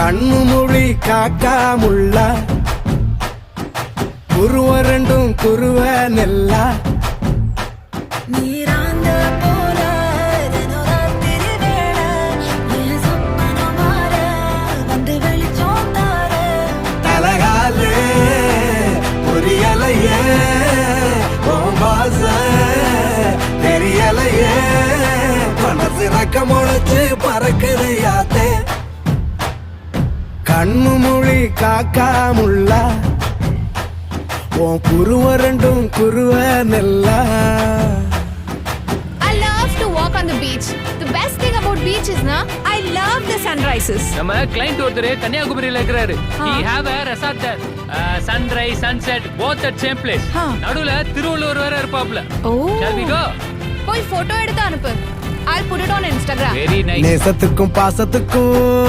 கண்ணு மொழி காக்காமுள்ள குருவ ரெண்டும் குருவ நெல்லா நீராந்த போல தினராத்திரி வேளை என் சொப்பனம் மாற வந்து வெளிச்சம் தார தலகாலே புரியலையே உன் பாச தெரியலையே மனசு ரக்க முளைச்சு பறக்குது யாத்தே கண்ணு மொழி காக்காமுள்ள உன் குருவ ரெண்டும் குருவ நெல்லா. I love to walk on the beach. The best thing about beach is na I love the sunrises. நம்ம கிளைண்ட் ஒருத்தர் கன்னியாகுமரியில இருக்கிறாரு. He have a resort there. Sunrise, sunset, both at same place. நடுவுல திருவள்ளுவர் வேற இருப்பாப்ல. Oh. Shall we go? போய் photo எடுத்து அனுப்பு. I'll put it on Instagram. Very nice. நேசத்துக்கும் பாசத்துக்கும்